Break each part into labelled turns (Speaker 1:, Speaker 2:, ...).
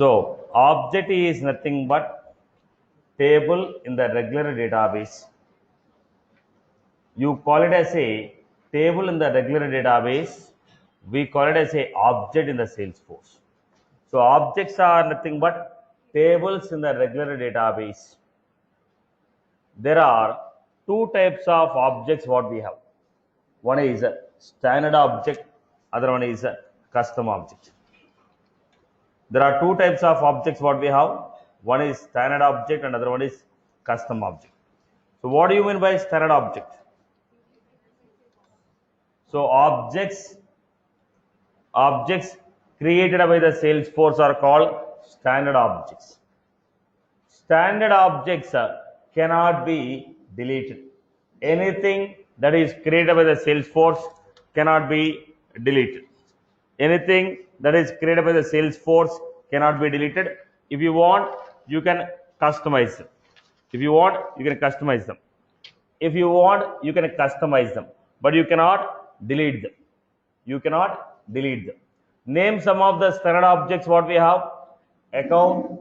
Speaker 1: So object is nothing but table in the regular database. You call it as a table in the regular database. We call it as a object in the Salesforce. So objects are nothing but tables in the regular database. There are two types of objects what we have. One is a standard object, other one is a custom object. There are two types of objects what we have. One is standard object and other one is custom object. So what do you mean by standard object? So objects created by the Salesforce are called standard objects. Standard objects cannot be deleted. Anything that is created by the Salesforce cannot be deleted. Anything that is created by the Salesforce cannot be deleted. If you want, you can customize them. If you want, you can customize them. If you want, you can customize them, but you cannot delete them. You cannot delete them. Name some of the standard objects what we have: account,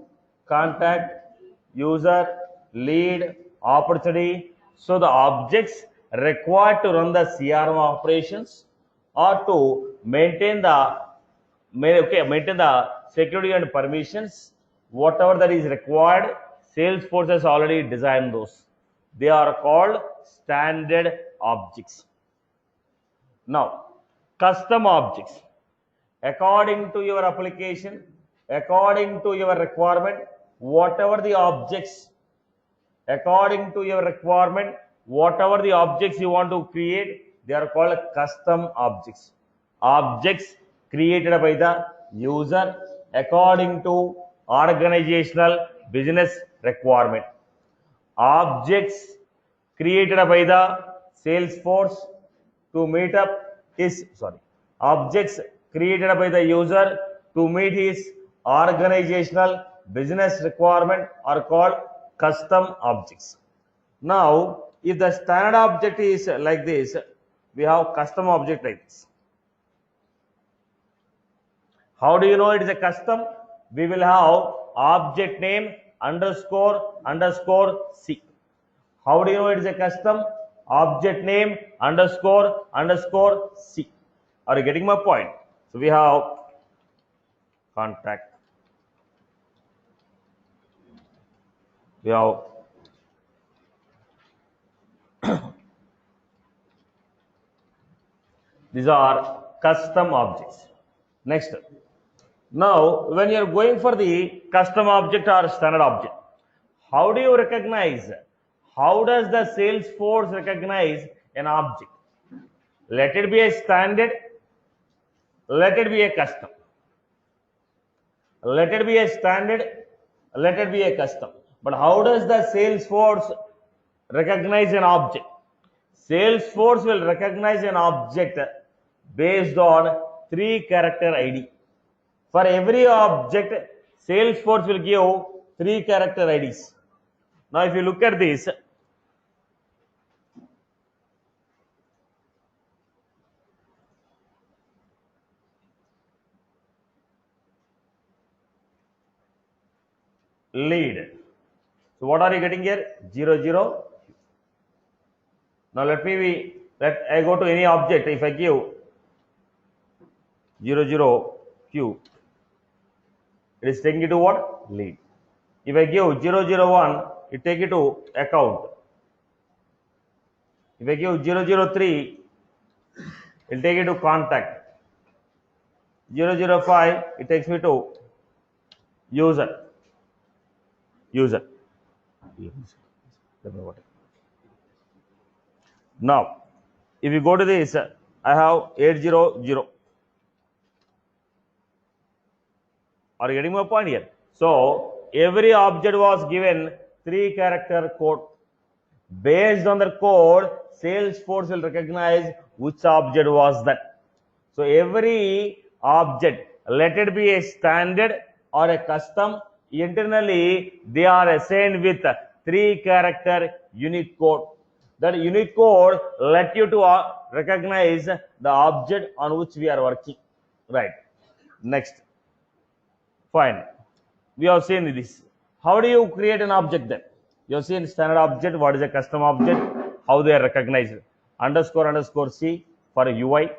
Speaker 1: contact, user, lead, opportunity. So the objects required to run the CRM operations or to maintain the security and permissions, whatever that is required, Salesforce has already designed those. They are called standard objects. Now, custom objects. According to your application, according to your requirement, whatever the objects, according to your requirement, whatever the objects you want to create, they are called custom objects. Objects created by the user according to organizational business requirement. Objects created by the Salesforce to meet up his objects created by the user to meet his organizational business requirement are called custom objects. Now, if the standard object is like this, we have custom object like this. How do you know it is a custom? We will have object name underscore C. How do you know it is a custom? Object name underscore C. Are you getting my point? So we have contact. We have these are custom objects. Next. Now, when you are going for the custom object or standard object, how do you recognize? How does the Salesforce recognize an object? Let it be a standard, let it be a custom. Let it be a standard, let it be a custom. But how does the Salesforce recognize an object? Salesforce will recognize an object based on 3-character ID. For every object, Salesforce will give 3-character IDs. Now, if you look at this, lead. So, what are you getting here? 00. Now, let I go to any object. If I give 00Q, it is taking it to what? Lead. If I give 001, it take it to account. If I give 003, it will take it to contact. 005, it takes me to user. Now, if you go to this, I have 800. Are you getting my point here? So, every object was given 3-character code. Based on the code, Salesforce will recognize which object was that. So, every object, let it be a standard or a custom, internally they are assigned with 3-character unique code. That unique code let you to recognize the object on which we are working. Right. Next. Fine. we have seen this. How do you create an object then? You have seen standard object, what is a custom object, how they are recognized. __ C for a UI.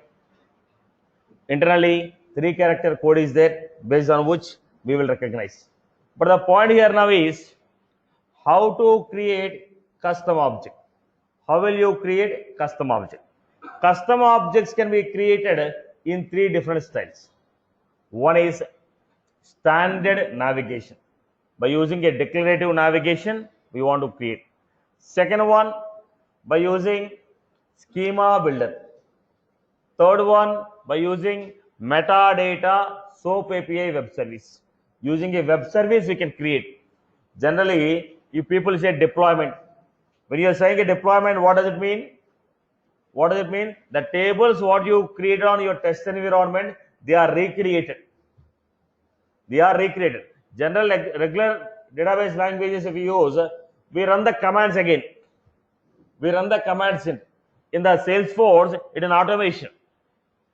Speaker 1: Internally, 3-character code is there based on which we will recognize. But the point here now is how to create custom object. How will you create custom object? Custom objects can be created in 3 different styles. One is standard navigation. By using a declarative navigation, we want to create. Second one, by using schema builder. Third one, by using metadata SOAP API web service. Using a web service, we can create. Generally, if people say deployment, when you are saying a deployment, what does it mean? What does it mean? The tables what you created on your test environment, they are recreated. They are recreated. General regular database languages if we use, we run the commands again. We run the commands in the Salesforce, it is an automation.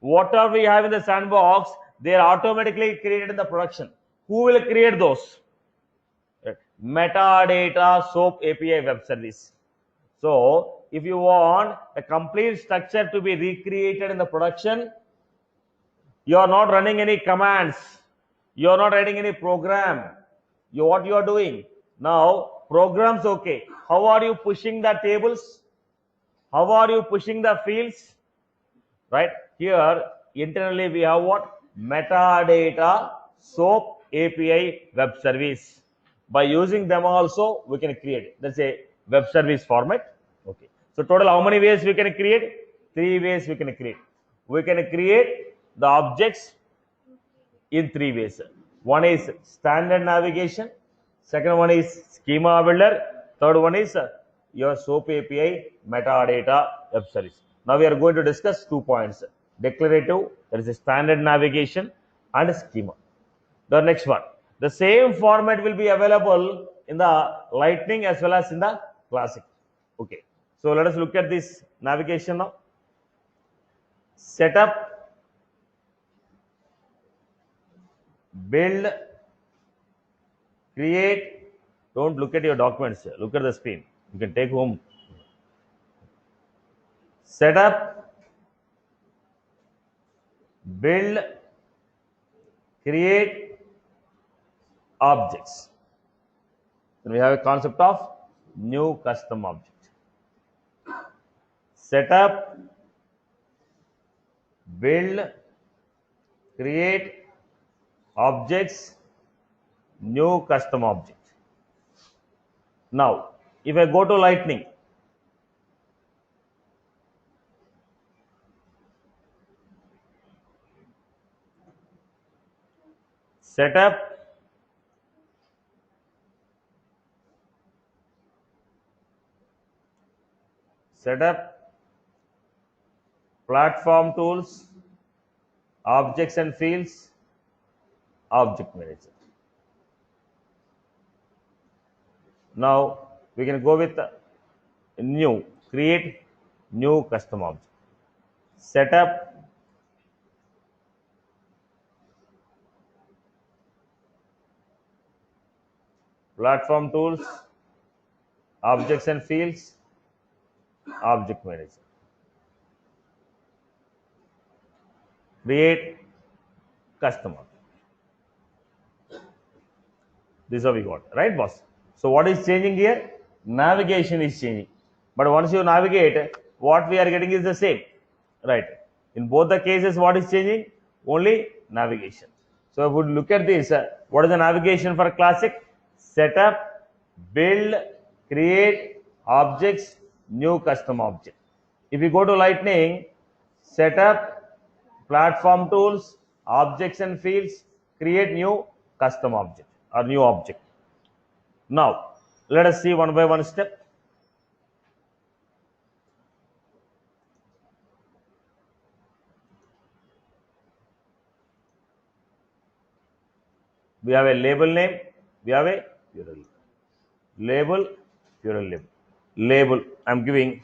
Speaker 1: Whatever we have in the sandbox, they are automatically created in the production. Who will create those? Metadata SOAP API web service. So if you want a complete structure to be recreated in the production, you are not running any commands, you are not writing any program. What you are doing now, programs, okay, how are you pushing the tables, how are you pushing the fields, right? Here internally we have what? Metadata SOAP API web service. By using them also we can create, that's a web service format. Okay, so total how many ways we can create? 3 ways we can create. We can create the objects in 3 ways. One is standard navigation, second one is schema builder, third one is your SOAP API metadata web service. Now we are going to discuss 2 points: declarative, that is a standard navigation, and schema. The next one, the same format will be available in the Lightning as well as in the Classic. Okay, so let us look at this navigation now. Setup, build, create. Don't look at your documents, look at the screen. You can take home. Setup, build, create objects. Then we have a concept of new custom object. Setup, build, create objects, new custom object. Now if I go to Lightning, setup, setup, platform tools, objects and fields, object manager. Now we can go with new, create new custom object. Setup, platform tools, objects and fields, object manager. Create custom object. This is how we got, right, boss? So what is changing here? Navigation is changing. But once you navigate, what we are getting is the same, right? In both the cases, what is changing? Only navigation. So if we look at this, what is the navigation for Classic? Setup, build, create objects, new custom object. If you go to Lightning, setup, platform tools, objects and fields, create new custom object or new object. Now let us see one by one step. We have a label name, we have a URL. Label, URL label. Label, I am giving,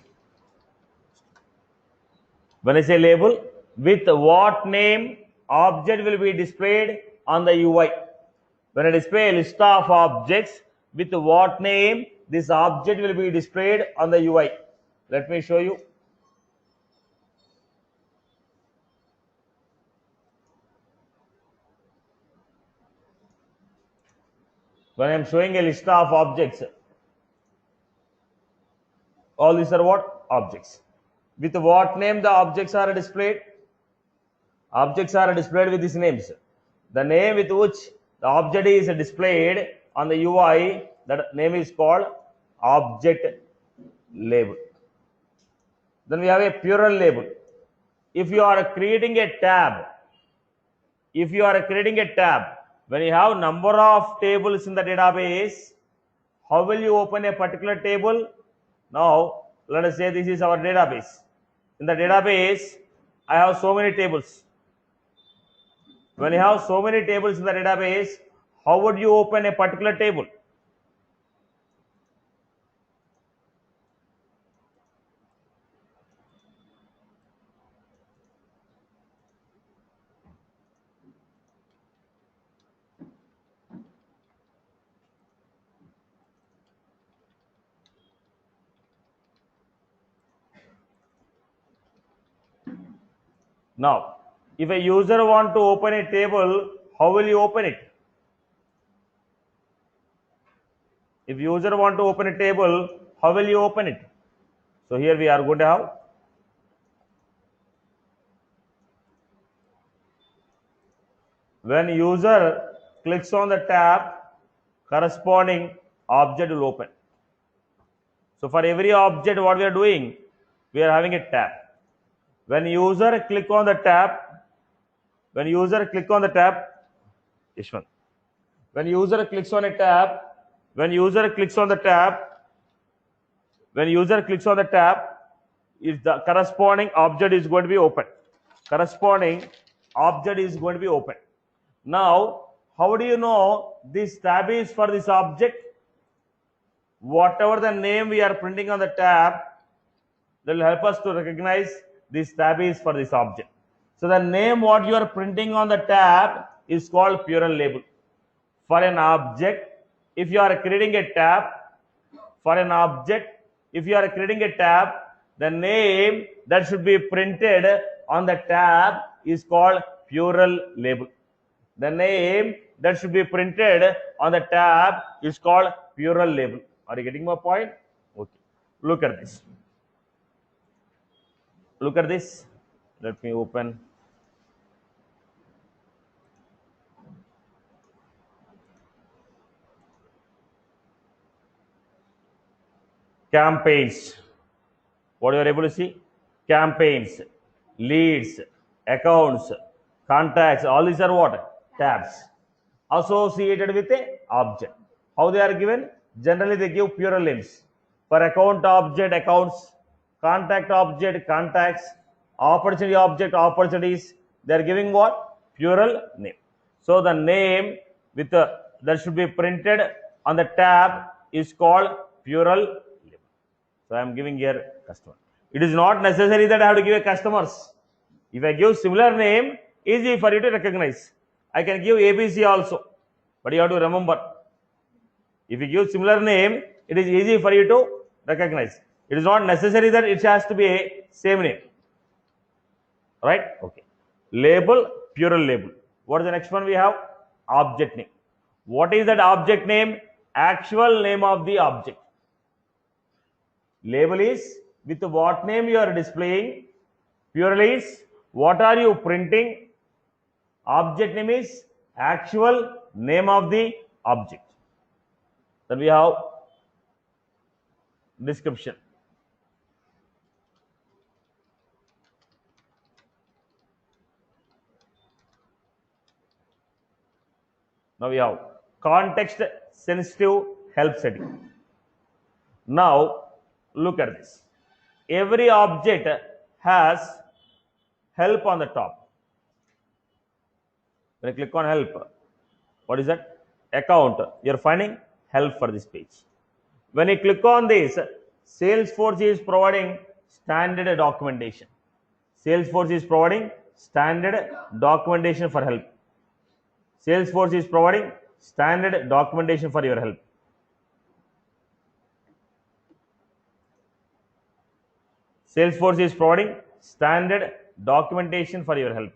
Speaker 1: when I say label, with what name object will be displayed on the UI. When I display a list of objects, with what name this object will be displayed on the UI? Let me show you. When I am showing a list of objects, all these are what? Objects. With what name the objects are displayed? Objects are displayed with these names. The name with which the object is displayed on the UI, that name is called object label. Then we have a plural label. If you are creating a tab, when you have number of tables in the database, how will you open a particular table? Now, let us say this is our database. In the database, I have so many tables. When you have so many tables in the database, how would you open a particular table? Now, if a user want to open a table, how will you open it? If user want to open a table, how will you open it? So here we are going to have when user clicks on the tab, corresponding object will open. So for every object what we are doing, we are having a tab. When user click on the tab, Ishwan, when user clicks on the tab, if the corresponding object is going to be open. Now, how do you know this tab is for this object? Whatever the name we are printing on the tab, that will help us to recognize this tab is for this object. So the name what you are printing on the tab is called plural label. For an object, if you are creating a tab, the name that should be printed on the tab is called plural label. The name that should be printed on the tab is called plural label. Are you getting my point? Okay. Look at this. Let me open. Campaigns. What you are able to see? Campaigns, leads, accounts, contacts, all these are what? Tabs associated with a object. How they are given? Generally they give plural names. For account object, accounts, contact object, contacts, opportunity object, opportunities, they are giving what? Plural name. So the name with that should be printed on the tab is called plural label. So I am giving here customer. It is not necessary that I have to give a customers. If I give similar name, easy for you to recognize. I can give ABC also, but you have to remember. If you give similar name, it is easy for you to recognize. It is not necessary that it has to be a same name. Right? Okay. Label, plural label. What is the next one we have? Object name. What is that object name? Actual name of the object. Label is with what name you are displaying. Plural is what are you printing. Object name is actual name of the object. Then we have description. Now we have context sensitive help setting. Now look at this. Every object has help on the top. When I click on help, what is that? Account. You are finding help for this page. When you click on this, Salesforce is providing standard documentation. Salesforce is providing standard documentation for help. Salesforce is providing standard documentation for your help. Salesforce is providing standard documentation for your help.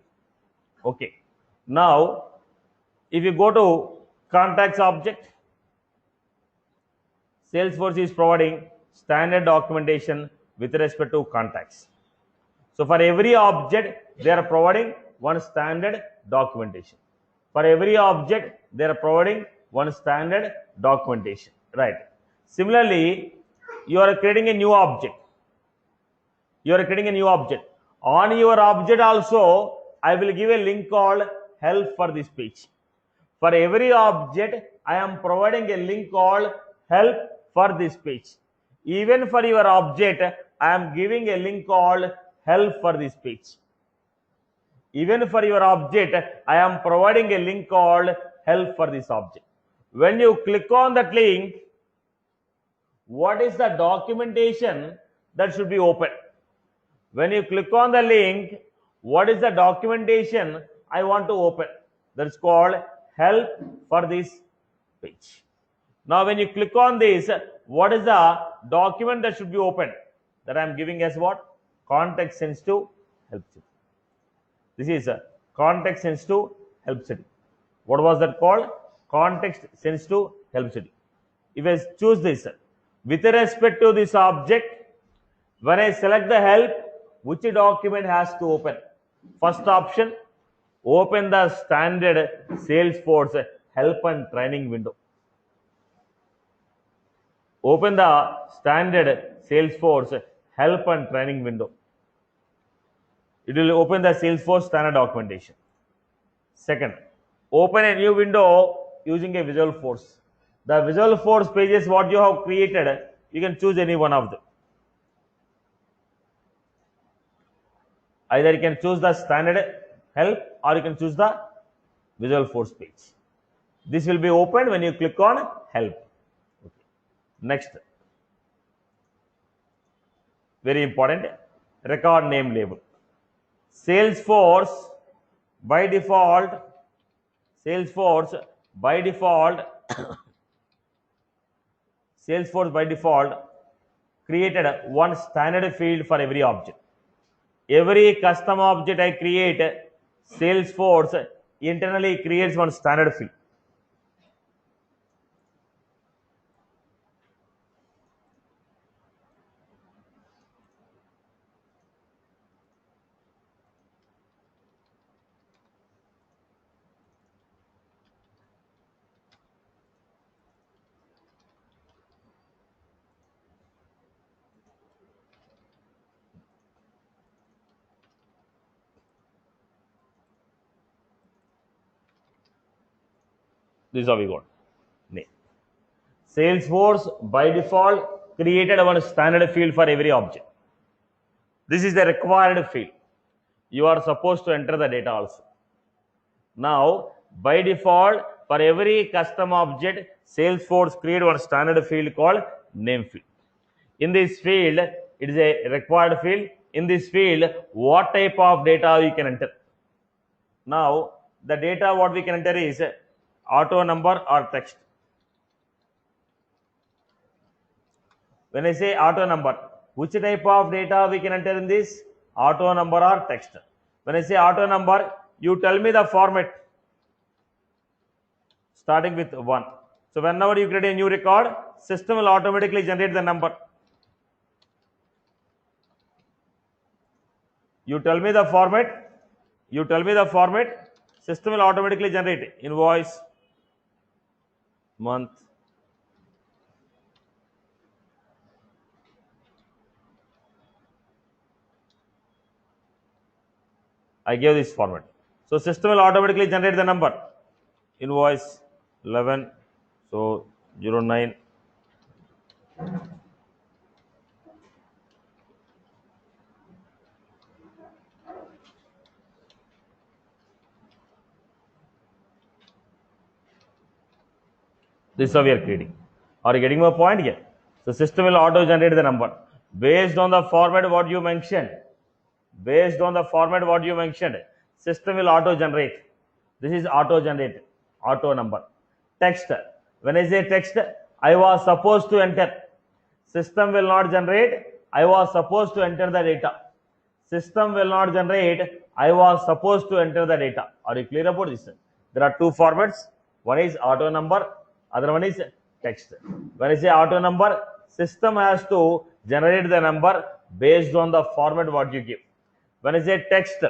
Speaker 1: Okay. Now, if you go to contacts object, Salesforce is providing standard documentation with respect to contacts. So for every object, they are providing one standard documentation. For every object, they are providing one standard documentation. Right. Similarly, you are creating a new object. On your object also, I will give a link called help for this page. For every object, I am providing a link called help for this page. Even for your object, I am giving a link called help for this page. Even for your object, I am providing a link called help for this object. When you click on that link, what is the documentation that should be open? When you click on the link, what is the documentation I want to open? That's called help for this page. Now, when you click on this, what is the document that should be open? That I am giving as what? Context sensitive help sheet. This is a context sensitive help sheet. What was that called? Context sensitive help sheet. If I choose this, with respect to this object, when I select the help, which document has to open? First option, open the standard Salesforce help and training window. Open the standard Salesforce help and training window. It will open the Salesforce standard documentation. Second, open a new window using a Visualforce. The Visualforce pages what you have created, you can choose any one of them. Either you can choose the standard help or you can choose the Visualforce page. This will be opened when you click on help. Okay. Next, very important, record name label. Salesforce by default Salesforce by default created one standard field for every object. Every custom object I create, Salesforce internally creates one standard field. This is how we got name. Salesforce by default created one standard field for every object. This is the required field. You are supposed to enter the data also. Now, by default, for every custom object, Salesforce create one standard field called name field. In this field, it is a required field. In this field, what type of data we can enter? Now, the data what we can enter is auto number or text. When I say auto number, which type of data we can enter in this? Auto number or text. When I say auto number, you tell me the format starting with 1. So whenever you create a new record, system will automatically generate the number. You tell me the format, system will automatically generate it. Invoice, month, I gave this format. So system will automatically generate the number. Invoice 11, so 09. This is how we are creating. Are you getting my point here? So system will auto generate the number based on the format what you mentioned. Based on the format what you mentioned, system will auto generate. This is auto generate, auto number. Text. When I say text, I was supposed to enter. System will not generate. I was supposed to enter the data. System will not generate. I was supposed to enter the data. Are you clear about this? There are two formats. One is auto number. Other one is text. When I say auto number, system has to generate the number based on the format what you give. When I say text,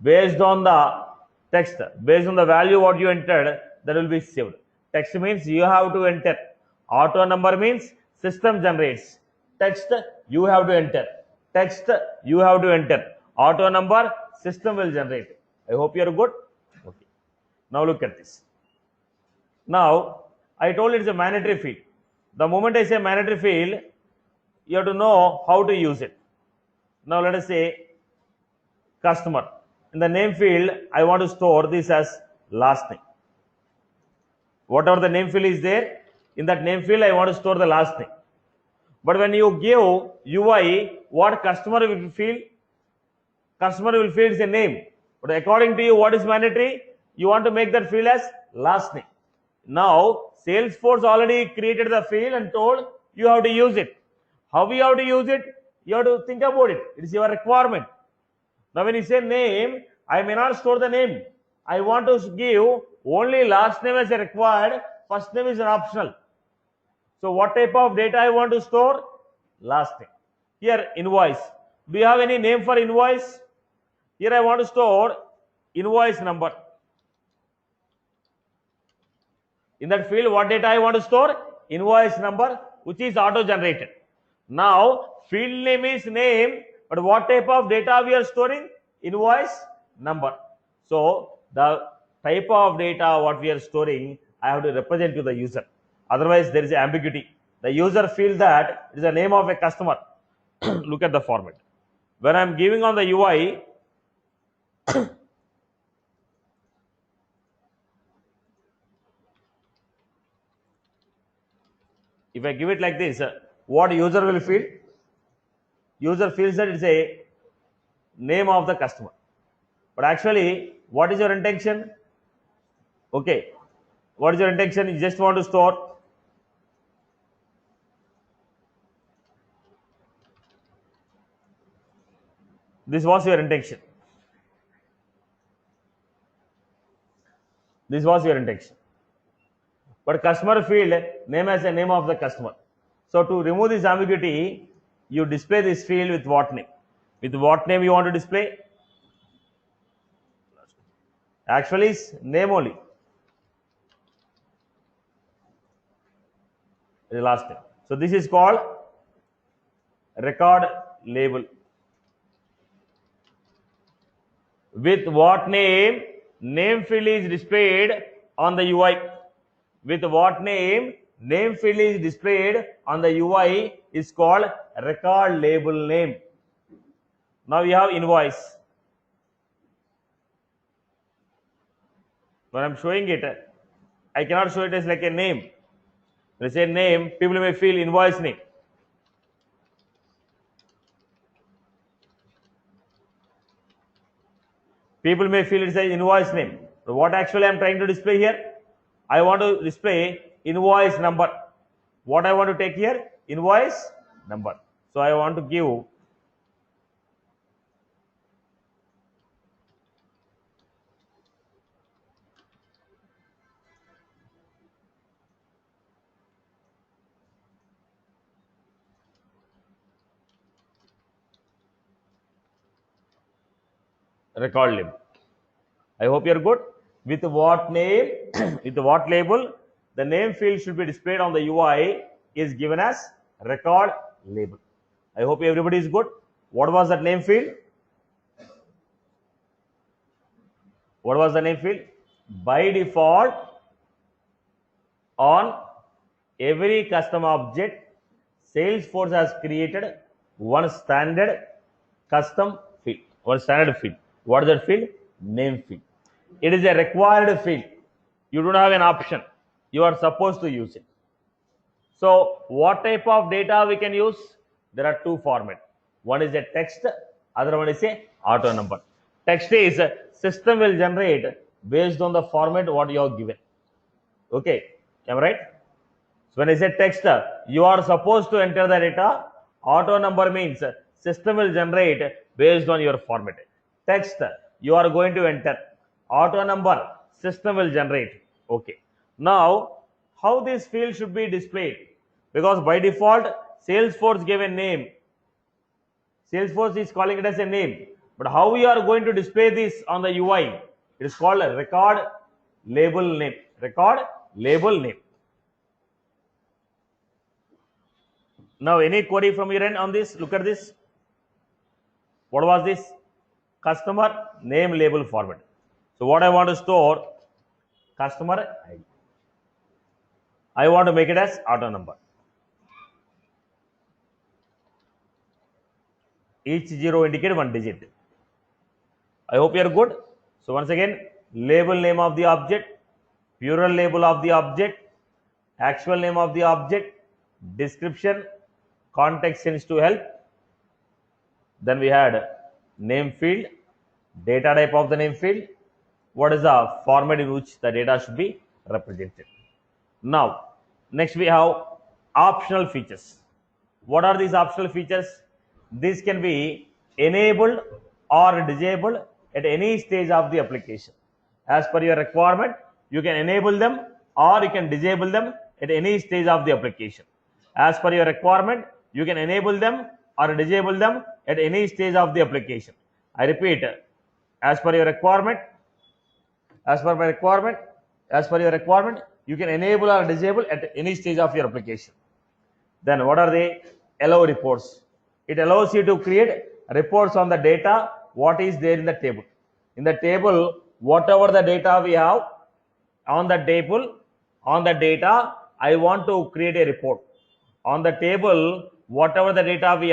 Speaker 1: based on the value what you entered, that will be saved. Text means you have to enter. Auto number means system generates. Text you have to enter. Auto number system will generate. I hope you are good. Okay. Now look at this. Now I told it's a mandatory field. The moment I say mandatory field, you have to know how to use it. Now let us say customer. In the name field, I want to store this as last name. Whatever the name field is there, in that name field, I want to store the last name. But when you give UI, what customer will feel? Customer will feel is a name. But according to you, what is mandatory? You want to make that field as last name. Now, Salesforce already created the field and told you have to use it. How you have to use it? You have to think about it. It is your requirement. Now, when you say name, I may not store the name. I want to give only last name as a required. First name is an optional. So, what type of data I want to store? Last name. Here, invoice. Do you have any name for invoice? Here, I want to store invoice number. In that field, what data I want to store? Invoice number, which is auto-generated. Now, field name is name, but what type of data we are storing? Invoice number. So, the type of data what we are storing, I have to represent to the user. Otherwise, there is ambiguity. The user feels that it is the name of a customer. Look at the format. When I am giving on the UI, if I give it like this, what user will feel? User feels that it's a name of the customer. But actually, what is your intention? Okay. What is your intention? You just want to store. This was your intention. This was your intention. But customer field name as a name of the customer. So to remove this ambiguity, you display this field with what name? With what name you want to display? Actually, it's name only. The last name. So this is called record label. With what name? Name field is displayed on the UI. With what name? Name field is displayed on the UI is called record label name. Now we have invoice. When I am showing it, I cannot show it as like a name. When I say name, people may feel invoice name. People may feel it's an invoice name. But what actually I am trying to display here? I want to display invoice number. What I want to take here? Invoice number. So I want to give record label. I hope you are good. With what name, with what label, the name field should be displayed on the UI is given as record label. I hope everybody is good. What was that name field? What was the name field? By default, on every custom object, Salesforce has created one standard custom field, one standard field. What is that field? Name field. It is a required field. You don't have an option. You are supposed to use it. So, what type of data we can use? There are two formats. One is a text, other one is a auto number. Text is system will generate based on the format what you have given. Okay, am I right? So when I say text, you are supposed to enter the data. Auto number means system will generate based on your format. Text, you are going to enter. Auto number, system will generate. Okay. Now, how this field should be displayed? Because by default, Salesforce gave a name. Salesforce is calling it as a name. But how we are going to display this on the UI? It is called a record label name. Record label name. Now, any query from your end on this? Look at this. What was this? Customer name label format. So, what I want to store? Customer ID. I want to make it as auto number. Each zero indicate one digit. I hope you are good. So, once again, label name of the object, plural label of the object, actual name of the object, description, context sense to help. Then we had name field, data type of the name field, what is the format in which the data should be represented. Now, next we have optional features. What are these optional features? These can be enabled or disabled at any stage of the application. As per your requirement, you can enable them or you can disable them at any stage of the application. As per your requirement, you can enable them or disable them at any stage of the application. I repeat, as per your requirement, as per your requirement, you can enable or disable at any stage of your application. Then what are they? Allow reports. It allows you to create reports on the data what is there in the table. In the table, whatever the data we have on the table, on the data, I want to create a report. On the table, whatever the data we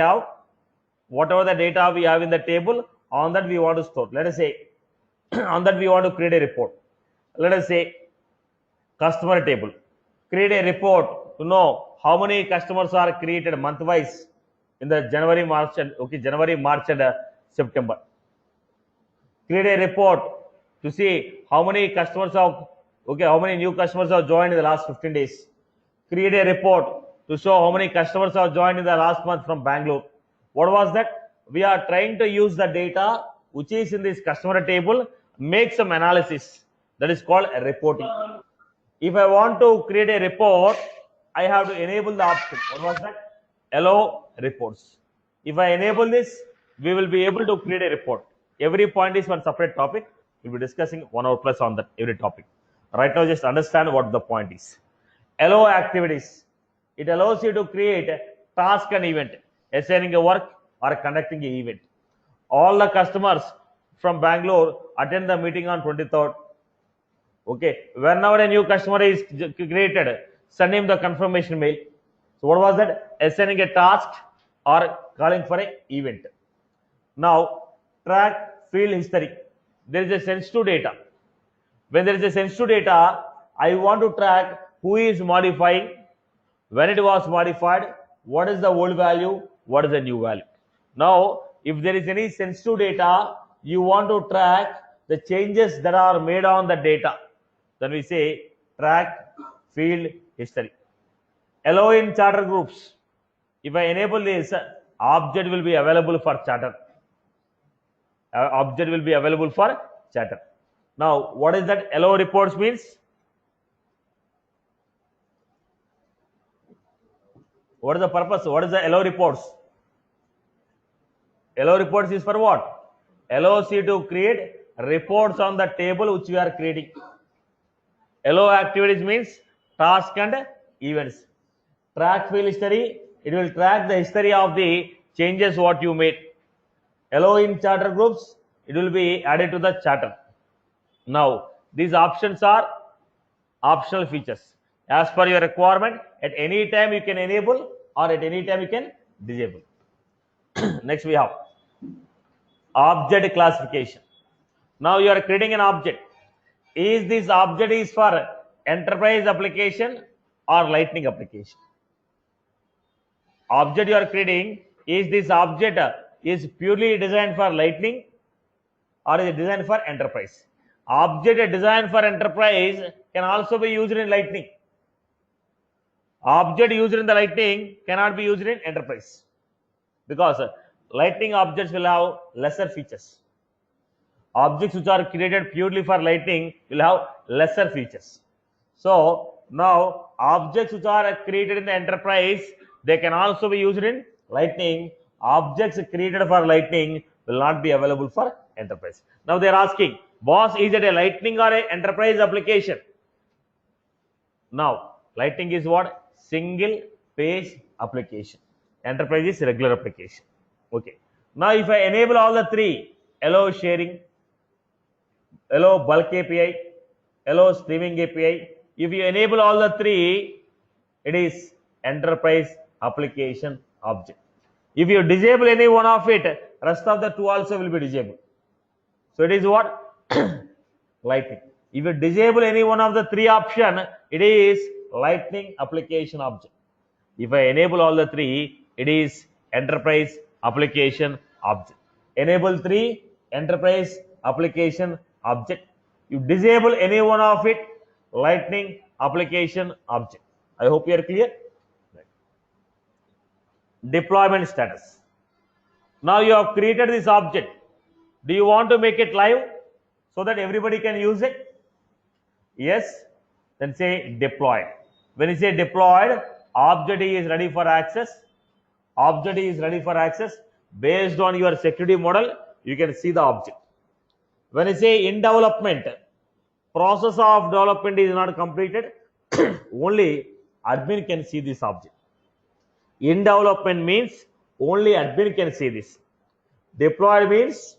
Speaker 1: have in the table, on that we want to store. Let us say, on that we want to create a report. Let us say, customer table. Create a report to know how many customers are created month-wise in the January, March, and September. Create a report to see how many customers have, how many new customers have joined in the last 15 days. Create a report to show how many customers have joined in the last month from Bangalore. What was that? We are trying to use the data which is in this customer table, make some analysis. That is called a reporting. If I want to create a report, I have to enable the option. What was that? Allow reports. If I enable this, we will be able to create a report. Every point is one separate topic. We'll be discussing 1 hour plus on that every topic. Right now, just understand what the point is. Allow activities. It allows you to create a task and event, assigning a work or conducting an event. All the customers from Bangalore attend the meeting on 23rd. Okay, whenever a new customer is created, send him the confirmation mail. So what was that? Assigning a task or calling for an event. Now, track field history. There is a sensitive data. When there is a sensitive data, I want to track who is modifying, when it was modified, what is the old value, what is the new value. Now, if there is any sensitive data, you want to track the changes that are made on the data. Then we say track field history. Allow in charter groups. If I enable this, object will be available for charter. Object will be available for charter. Now, what is that allow reports means? What is the purpose? What is the allow reports? Allow reports is for what? Allows you to create reports on the table which we are creating. Allow activities means task and events. Track field history, it will track the history of the changes what you made. Allow in charter groups, it will be added to the charter. Now, these options are optional features. As per your requirement, at any time you can enable or at any time you can disable. Next we have object classification. Now you are creating an object. Is this object is for enterprise application or lightning application? Object you are creating, is this object is purely designed for lightning or is it designed for enterprise? object designed for enterprise can also be used in Lightning. Object used in the Lightning cannot be used in enterprise because Lightning objects will have lesser features. Objects which are created purely for Lightning will have lesser features. So now objects which are created in the enterprise, they can also be used in Lightning. Objects created for Lightning will not be available for enterprise. Now they are asking, boss, is it a Lightning or a enterprise application? Now Lightning is what? Single page application. Enterprise is regular application. Okay. Now if I enable all the three, allow sharing, allow bulk API, allow streaming API. If you enable all the three, it is enterprise application object. If you disable any one of it, rest of the two also will be disabled. So it is what? Lightning. If you disable any one of the three option, it is Lightning application object. If I enable all the three, it is enterprise application object. Enable three, enterprise application object. You disable any one of it, Lightning application object. I hope you are clear. Deployment status. Now you have created this object. Do you want to make it live so that everybody can use it? Yes. Then say deployed. When you say deployed, object is ready for access. Object is ready for access. Based on your security model, you can see the object. When you say in development, process of development is not completed. Only admin can see this object. In development means only admin can see this. Deployed means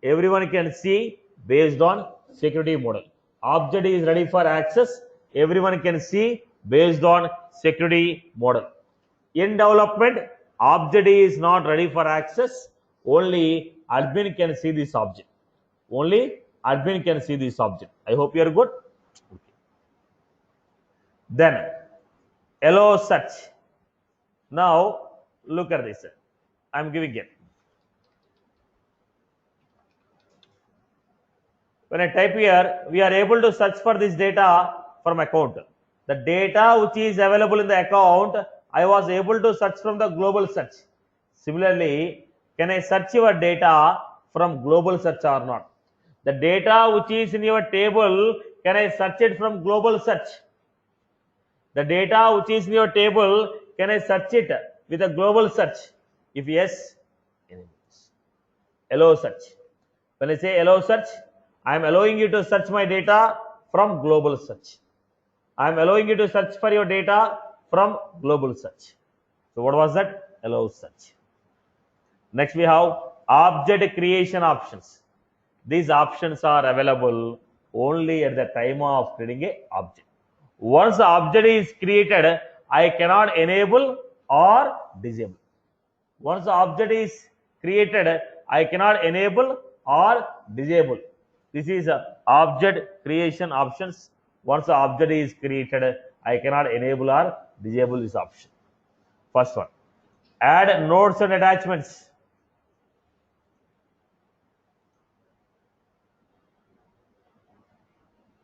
Speaker 1: everyone can see based on security model. Object is ready for access. Everyone can see based on security model. In development, object is not ready for access. Only admin can see this object. Only admin can see this object. I hope you are good. Okay. Then allow search. Now look at this. I am giving it. When I type here, we are able to search for this data from account. The data which is available in the account, I was able to search from the global search. Similarly, can I search your data from global search or not? The data which is in your table, can I search it from global search? The data which is in your table, can I search it with a global search? If yes, allow search. When I say allow search, I am allowing you to search my data from global search. I am allowing you to search for your data from global search. So what was that? Allow search. Next we have object creation options. These options are available only at the time of creating a object. Once the object is created, I cannot enable or disable. Once the object is created, I cannot enable or disable. This is object creation options. Once the object is created, I cannot enable or disable this option. First one, add nodes and attachments.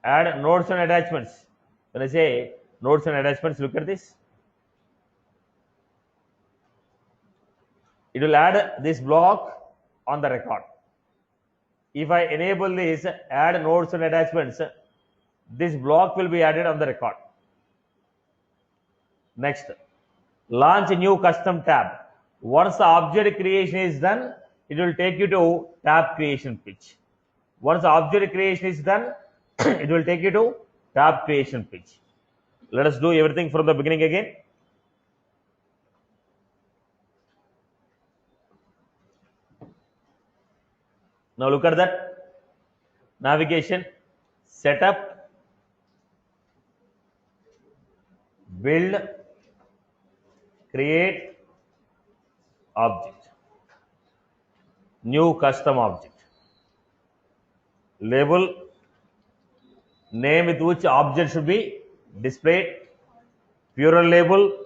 Speaker 1: Add nodes and attachments. When I say nodes and attachments, look at this. It will add this block on the record. If I enable this add nodes and attachments, this block will be added on the record. Next, launch a new custom tab. Once the object creation is done, it will take you to tab creation page. Once the object creation is done, it will take you to tab creation page. Let us do everything from the beginning again. Now look at that. Navigation, setup, build, create object, new custom object, label, name with which object should be displayed, plural label,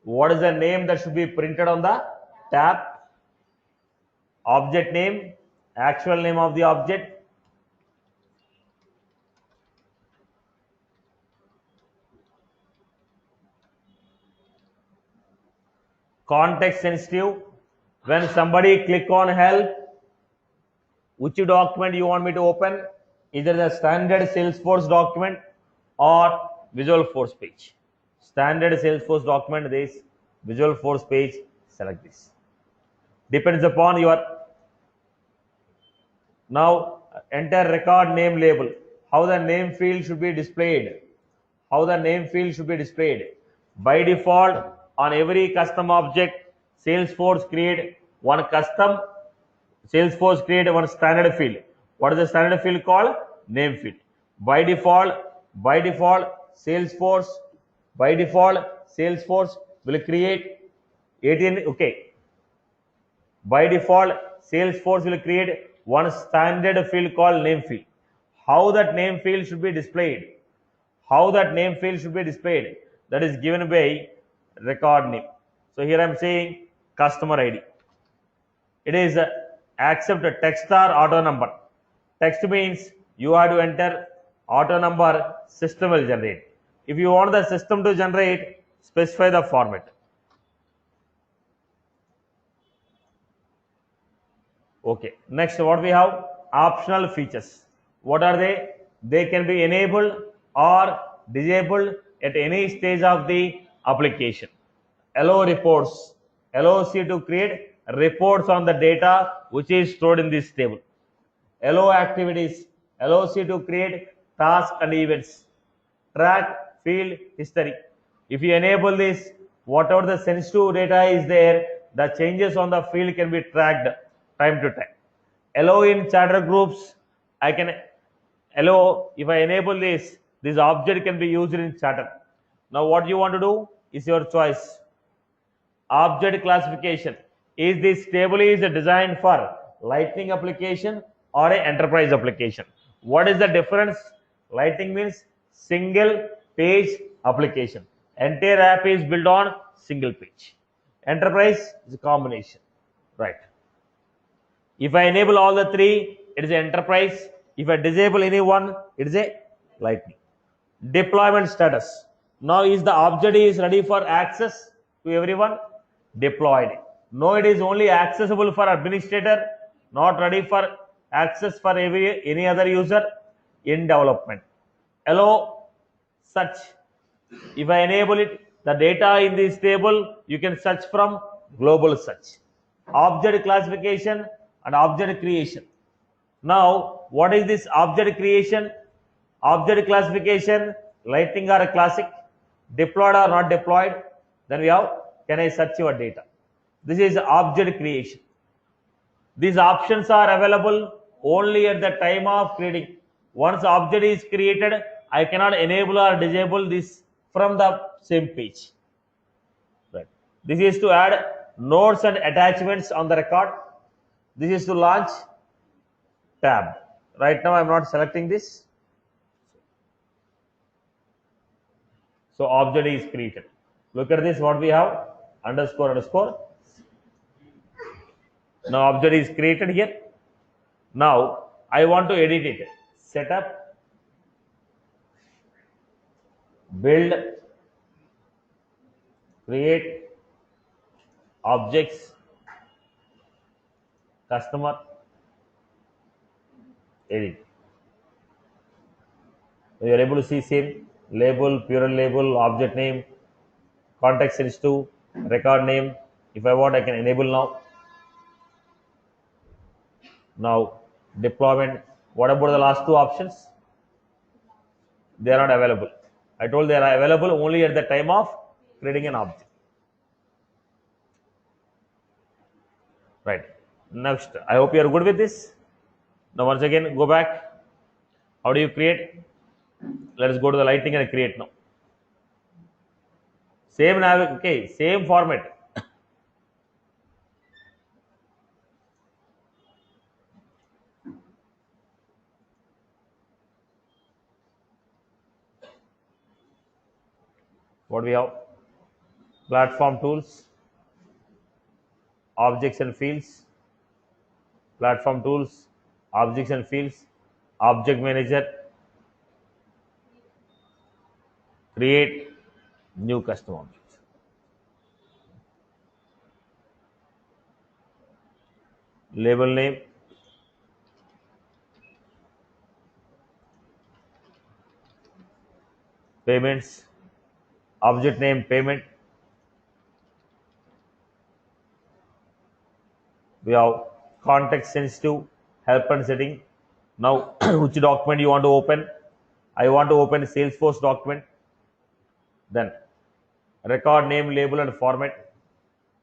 Speaker 1: what is the name that should be printed on the tab, object name, actual name of the object, context sensitive. When somebody click on help, which document you want me to open? Either the standard Salesforce document or Visual Force page. Standard Salesforce document, this Visual Force page, select this. Depends upon your. Now enter record name label. How the name field should be displayed. How the name field should be displayed. By default, on every custom object, Salesforce create one custom. Salesforce create one standard field. What is the standard field called? Name field. By default, Salesforce will create 18. Okay. By default, Salesforce will create one standard field called name field. How that name field should be displayed? That is given by record name. So here I am saying customer ID. It is accept a text or auto number. Text means you have to enter, auto number system will generate. If you want the system to generate, specify the format. Okay, next what we have? Optional features. What are they? They can be enabled or disabled at any stage of the application. Allow reports. Allows you to create reports on the data which is stored in this table. Allow activities. Allows you to create tasks and events. Track field history. If you enable this, whatever the sensitive data is there, the changes on the field can be tracked time to time. Allow in chatter groups. I can allow, if I enable this object can be used in chatter. Now what you want to do is your choice. Object classification. Is this table is designed for Lightning application or an enterprise application? What is the difference? Lightning means single page application. Entire app is built on single page. Enterprise is a combination. Right. If I enable all the three, it is an enterprise. If I disable any one, it is a Lightning. Deployment status. Now is the object is ready for access to everyone? Deployed. No, it is only accessible for administrator, not ready for access for any other user in development. Allow search. If I enable it, the data in this table, you can search from global search. Object classification and object creation. Now, what is this object creation? Object classification, Lightning or a classic, deployed or not deployed. Then we have, can I search your data? This is object creation. These options are available only at the time of creating. Once object is created, I cannot enable or disable this from the same page. Right. This is to add notes and attachments on the record. This is to launch tab. Right now I am not selecting this. So object is created. Look at this, what we have, underscore. Now object is created here. Now I want to edit it. Setup, build, create, objects, customer, edit. You are able to see same label, plural label, object name, context sensitive, record name. If I want, I can enable now. Now deployment. What about the last two options? They are not available. I told they are available only at the time of creating an object. Right. Next, I hope you are good with this. Now once again, go back. How do you create? Let us go to the Lightning and create now. Same okay, same format. What we have? Platform tools, objects and fields, platform tools, objects and fields, object manager, create new custom objects. label name, payments, object name payment. We have context sensitive, help and setting. Now, which document you want to open? I want to open Salesforce document. Then record name, label and format.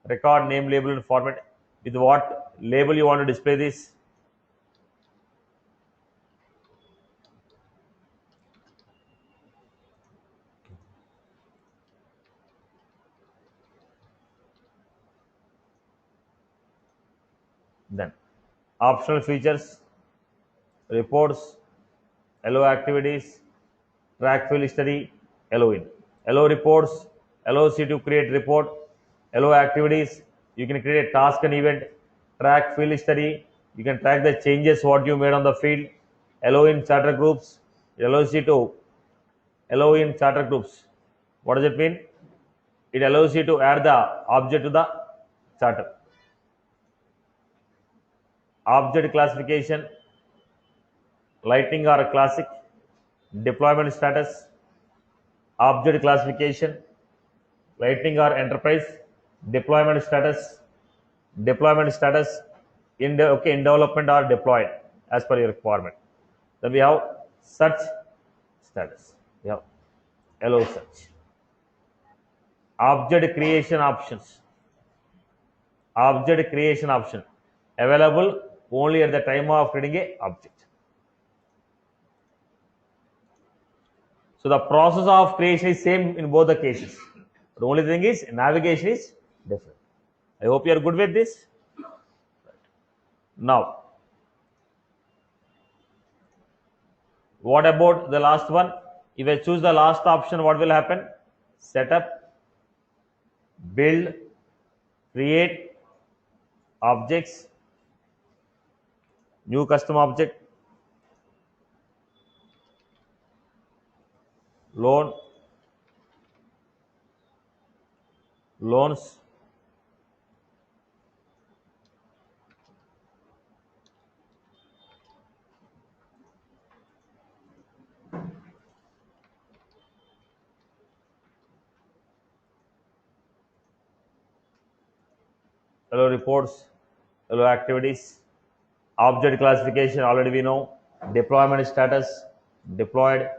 Speaker 1: Record name, label and format. With what label you want to display this? Then optional features, reports, allow activities, track field study, allow in. Allow reports, allows you to create report, allow activities, you can create a task and event, track field study, you can track the changes what you made on the field, allow in charter groups, it allows you to allow in charter groups. What does it mean? It allows you to add the object to the charter. Object classification, lightning or classic, deployment status, object classification, lightning or enterprise, deployment status, in development or deployed as per your requirement. Then we have search status. We have allow search. Object creation options. Object creation option available only at the time of creating a object. So the process of creation is same in both the cases. The only thing is navigation is different. I hope you are good with this. Now, what about the last one? If I choose the last option, what will happen? Setup, build, create objects, new custom object, loans, allow reports, allow activities, object classification already we know, deployment status, deployed,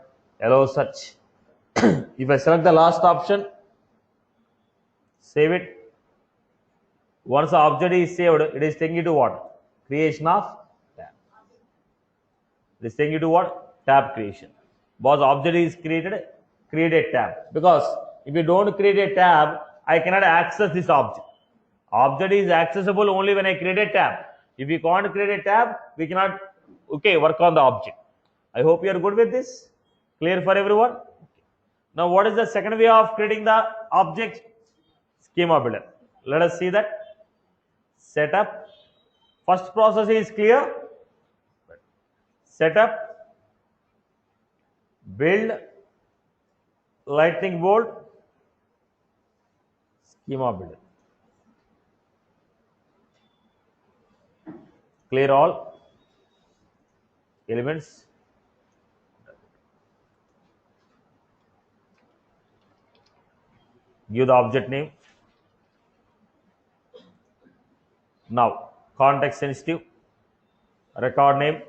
Speaker 1: allow search. If I select the last option, save it. Once the object is saved, it is taking you to what? Creation of tab. It is taking you to what? Tab creation. Because object is created, create a tab. Because if you don't create a tab, I cannot access this object. Object is accessible only when I create a tab. If we can't create a tab, we cannot work on the object. I hope you are good with this. Clear for everyone? Now, what is the second way of creating the object? Schema builder. Let us see that. Setup. First process is clear. Setup, build, lightning bolt, schema builder. Clear all elements. Give the object name. Now, context sensitive, record name.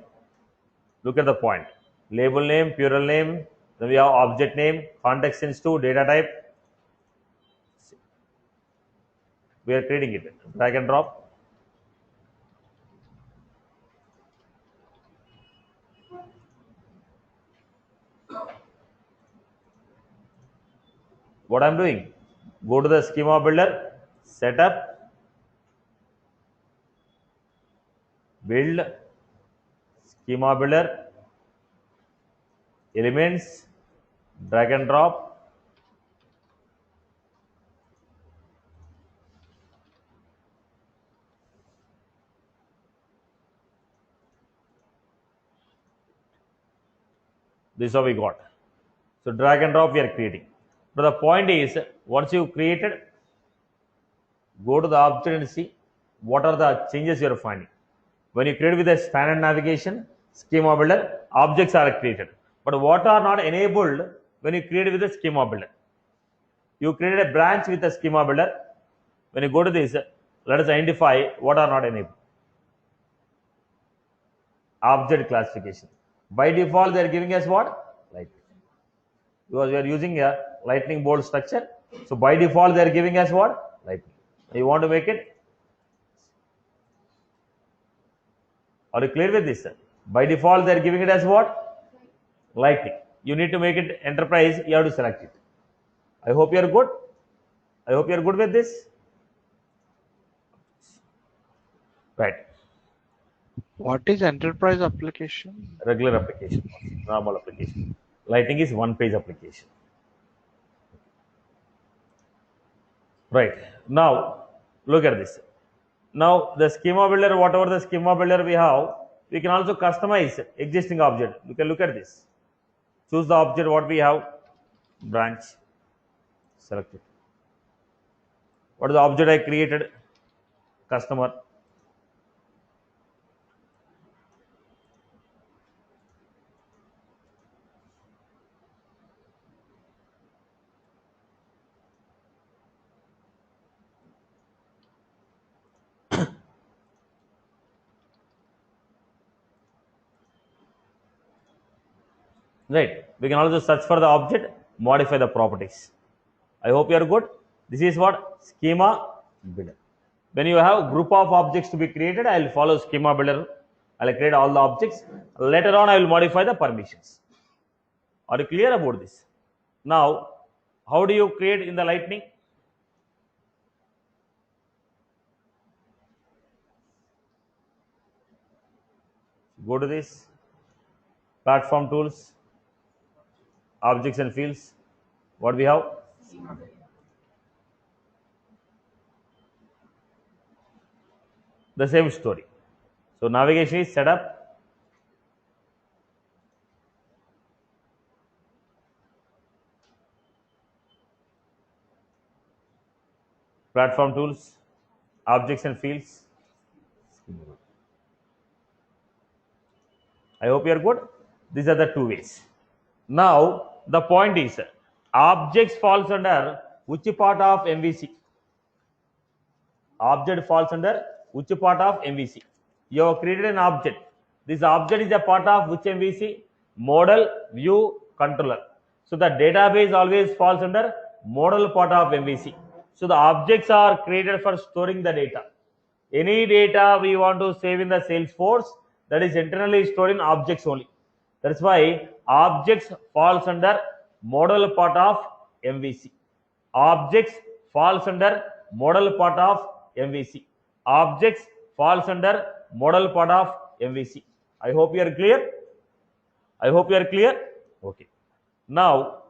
Speaker 1: Look at the point. Label name, plural name. Then we have object name, context sensitive, data type. We are creating it. Drag and drop. What I am doing? Go to the schema builder, setup, build, schema builder, elements, drag and drop, this is how we got. So drag and drop we are creating. But the point is, once you created, go to the object and see what are the changes you are finding. When you create with a standard navigation schema builder, objects are created. But what are not enabled when you create with a schema builder? You created a branch with a schema builder. When you go to this, let us identify what are not enabled. Object classification. By default, they are giving us what? Lightning. Because we are using a lightning bolt structure. So by default, they are giving us what? Lightning. You want to make it? Are you clear with this? By default, they are giving it as what? Lightning. You need to make it enterprise. You have to select it. I hope you are good. I hope you are good with this. Right.
Speaker 2: What is enterprise application?
Speaker 1: Regular application, normal application. Lightning is one page application. Right. Now, look at this. Now, the schema builder, whatever the schema builder we have, we can also customize existing object. You can look at this. Choose the object what we have, branch, select it. What is the object I created? Customer. Right. We can also search for the object, modify the properties. I hope you are good. This is what schema builder. When you have group of objects to be created, I will follow schema builder. I will create all the objects. Later on, I will modify the permissions. Are you clear about this? Now, how do you create in the Lightning? Go to this platform tools, objects and fields. What we have? The same story. So navigation is set up. Platform tools, objects and fields. I hope you are good. These are the two ways. Now the point is, objects falls under which part of MVC? Object falls under which part of MVC? You have created an object. This object is a part of which MVC? Model, view, controller. So the database always falls under model part of MVC. So the objects are created for storing the data. Any data we want to save in the Salesforce, that is internally stored in objects only. That's why objects falls under model part of MVC. Objects falls under model part of MVC. Objects falls under model part of MVC. I hope you are clear. I hope you are clear. Okay. Now,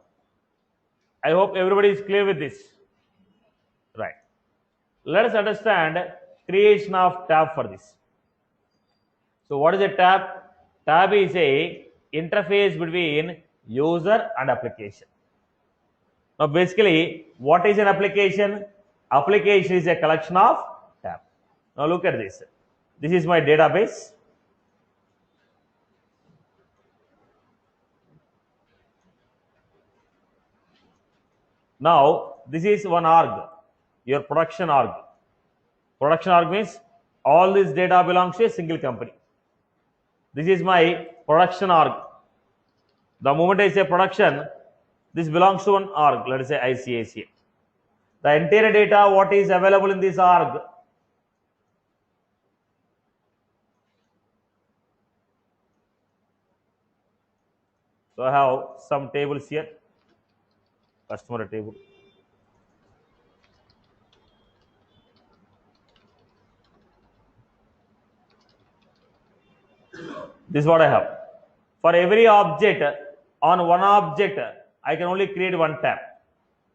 Speaker 1: I hope everybody is clear with this. Right. Let us understand creation of tab for this. So what is a tab? Tab is a interface between user and application. Now basically, what is an application? Application is a collection of tabs. Now look at this. This is my database. Now this is one org, your production org. Production org means all this data belongs to a single company. This is my production org. The moment I say production, this belongs to one org, let us say ICICI. The entire data what is available in this org, so I have some tables here, customer table. This is what I have. For every object, on one object, I can only create one tab.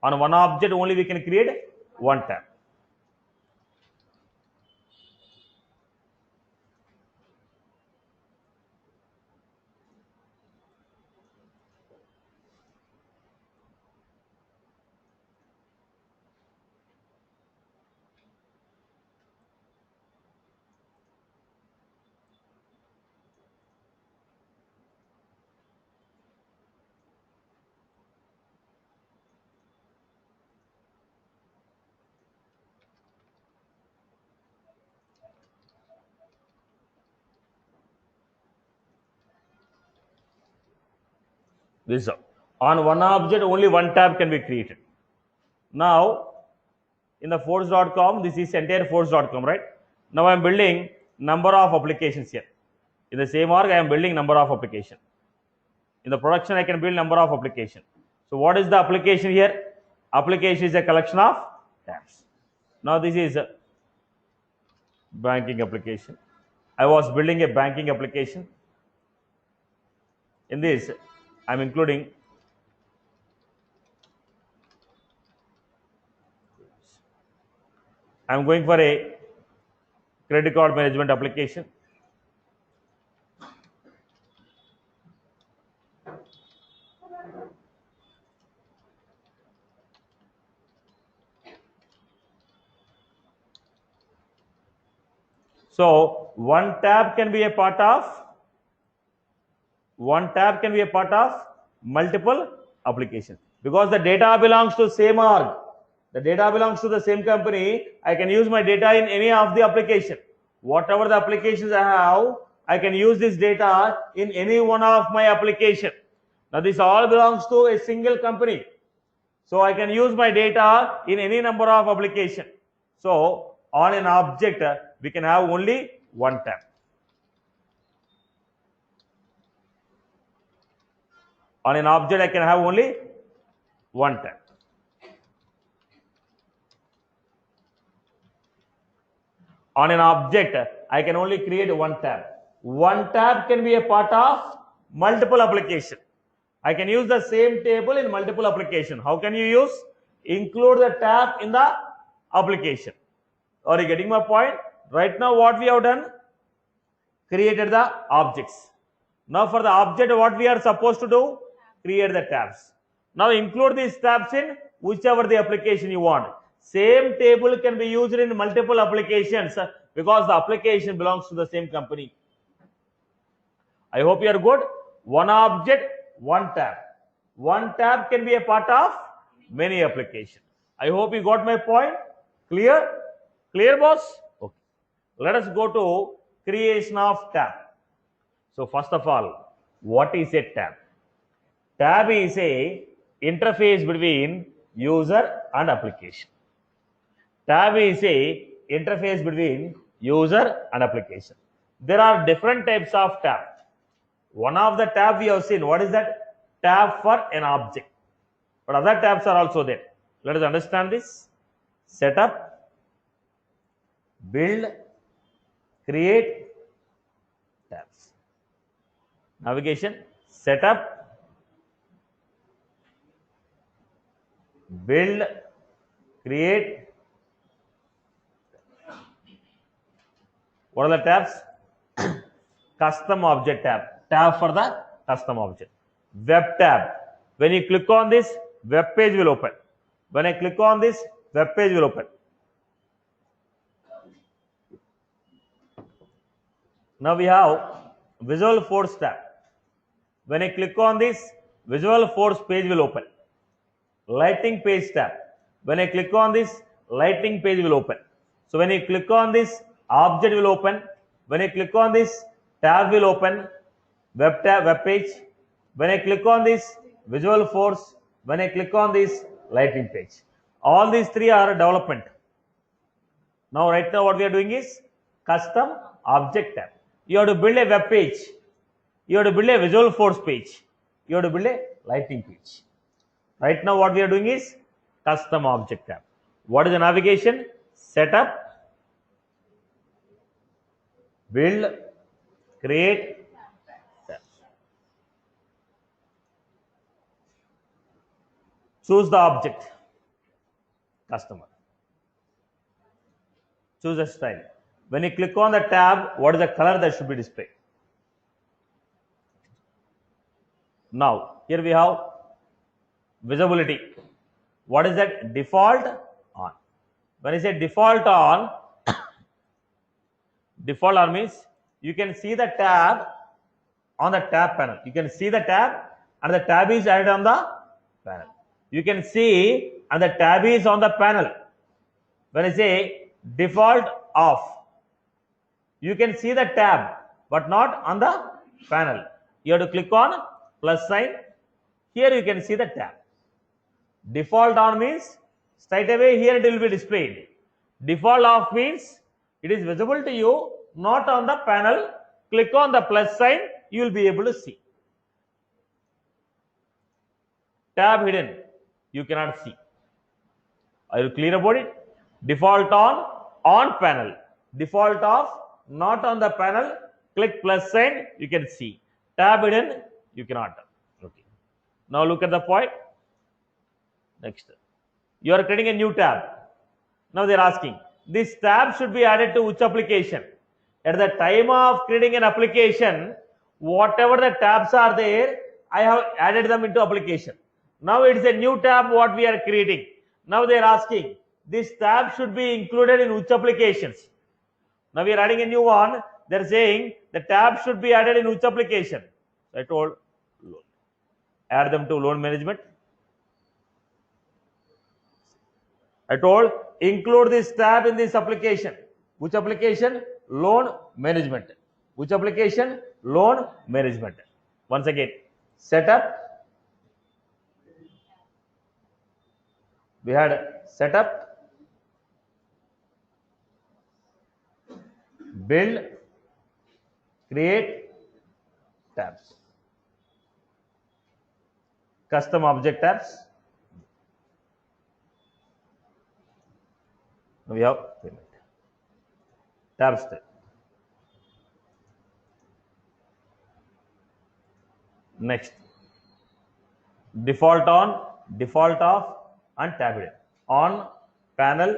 Speaker 1: On one object only we can create one tab. This on one object only one tab can be created. Now in the force.com, this is entire force.com, right? Now I am building number of applications here. In the same org, I am building number of application. In the production, I can build number of application. So what is the application here? Application is a collection of tabs. Now this is a banking application. I was building a banking application. In this, I am including I am going for a credit card management application. So one tab can be a part of multiple applications because the data belongs to same org. The data belongs to the same company. I can use my data in any of the application. Whatever the applications I have, I can use this data in any one of my application. Now this all belongs to a single company. So I can use my data in any number of application. So on an object, we can have only one tab. On an object, I can have only one tab. On an object, I can only create one tab. One tab can be a part of multiple application. I can use the same table in multiple application. How can you use? Include the tab in the application. Are you getting my point? Right now what we have done? Created the objects. Now for the object, what we are supposed to do? Create the tabs. Now include these tabs in whichever the application you want. Same table can be used in multiple applications because the application belongs to the same company. I hope you are good. One object, one tab. One tab can be a part of many applications. I hope you got my point. Clear? Clear, boss? Okay. Let us go to creation of tab. So first of all, what is a tab? Tab is a interface between user and application. Tab is a interface between user and application. There are different types of tab. One of the tab we have seen. What is that? Tab for an object. But other tabs are also there. Let us understand this. Setup, build, create tabs. Navigation, setup, build, create. What are the tabs? Custom object tab. Tab for the custom object. Web tab. When you click on this, web page will open. When I click on this, web page will open. Now we have Visual Force tab. When I click on this, Visual Force page will open. Lighting page tab. When I click on this, lighting page will open. So when I click on this, object will open. When I click on this, tab will open. Web tab, web page. When I click on this, Visual Force. When I click on this, lighting page. All these three are development. Now right now what we are doing is custom object tab. You have to build a web page. You have to build a Visual Force page. You have to build a lighting page. Right now what we are doing is custom object tab. What is the navigation? Setup, build, create tabs. Choose the object, customer. Choose a style. When you click on the tab, what is the color that should be displayed? Now, here we have visibility. What is that? Default on. When I say default on, default on means you can see the tab on the tab panel. You can see the tab and the tab is added on the panel. You can see and the tab is on the panel. When I say default off, you can see the tab but not on the panel. You have to click on plus sign Here you can see the tab. Default on means straight away here it will be displayed. Default off means it is visible to you, not on the panel. Click on the plus sign, you will be able to see. Tab hidden, you cannot see. Are you clear about it? Default on panel. Default off, not on the panel. Click plus sign, you can see. Tab hidden, you cannot. Okay. Now look at the point. Next, you are creating a new tab. Now they are asking, this tab should be added to which application? At the time of creating an application, whatever the tabs are there, I have added them into application. Now it is a new tab what we are creating. Now they are asking, this tab should be included in which applications? Now we are adding a new one. They are saying the tab should be added in which application? So I told loan. Add them to loan management. I told include this tab in this application. Which application? Loan management. Which application? Loan management. Once again, setup. We had setup, build, create tabs, custom object tabs. We have payment tab step. Next, default on, default off, and tab hidden. On, panel,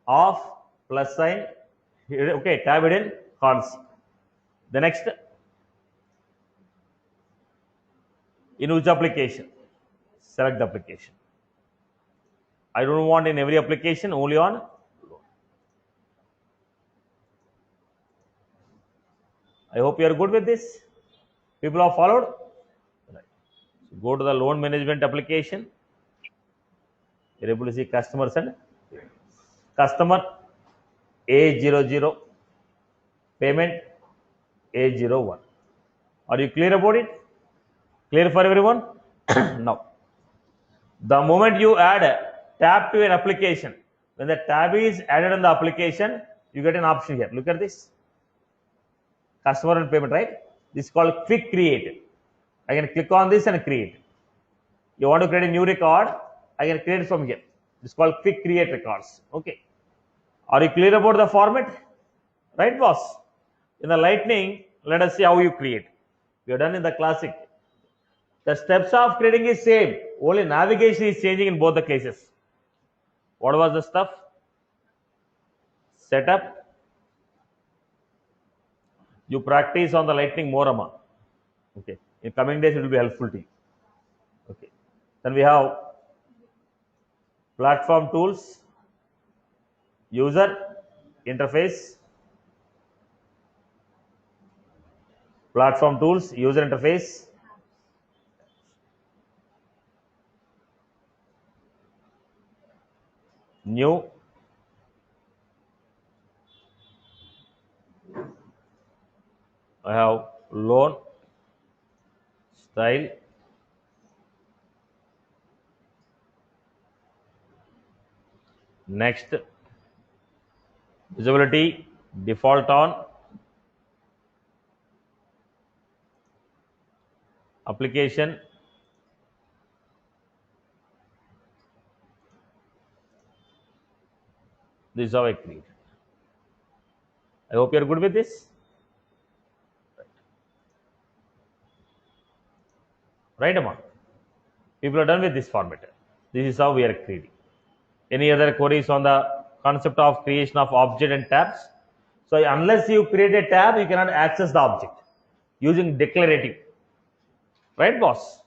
Speaker 1: off, plus sign. Okay, tab hidden, can't see. The next, in which application? Select the application. I don't want in every application, only on. I hope you are good with this. People have followed. Right. So go to the loan management application. You're able to see customers and customer A00, payment A01. Are you clear about it? Clear for everyone? Now, the moment you add a tab to an application, when the tab is added in the application, you get an option here. Look at this. Customer and payment, right? This is called quick create. I can click on this and create. You want to create a new record, I can create from here. This is called quick create records. Okay. Are you clear about the format? Right, boss? In the Lightning, let us see how you create. We have done in the Classic. The steps of creating is same. Only navigation is changing in both the cases. What was the stuff? Setup. You practice on the Lightning more, Amma. Okay. In coming days, it will be helpful to you. Okay. Then we have platform tools, user interface, platform tools, user interface, new, I have loan, style, next, visibility, default on, application, this is how I create. I hope you are good with this. Right, Amma? People are done with this format. This is how we are creating. Any other queries on the concept of creation of object and tabs? So unless you create a tab, you cannot access the object using declarative. Right, boss?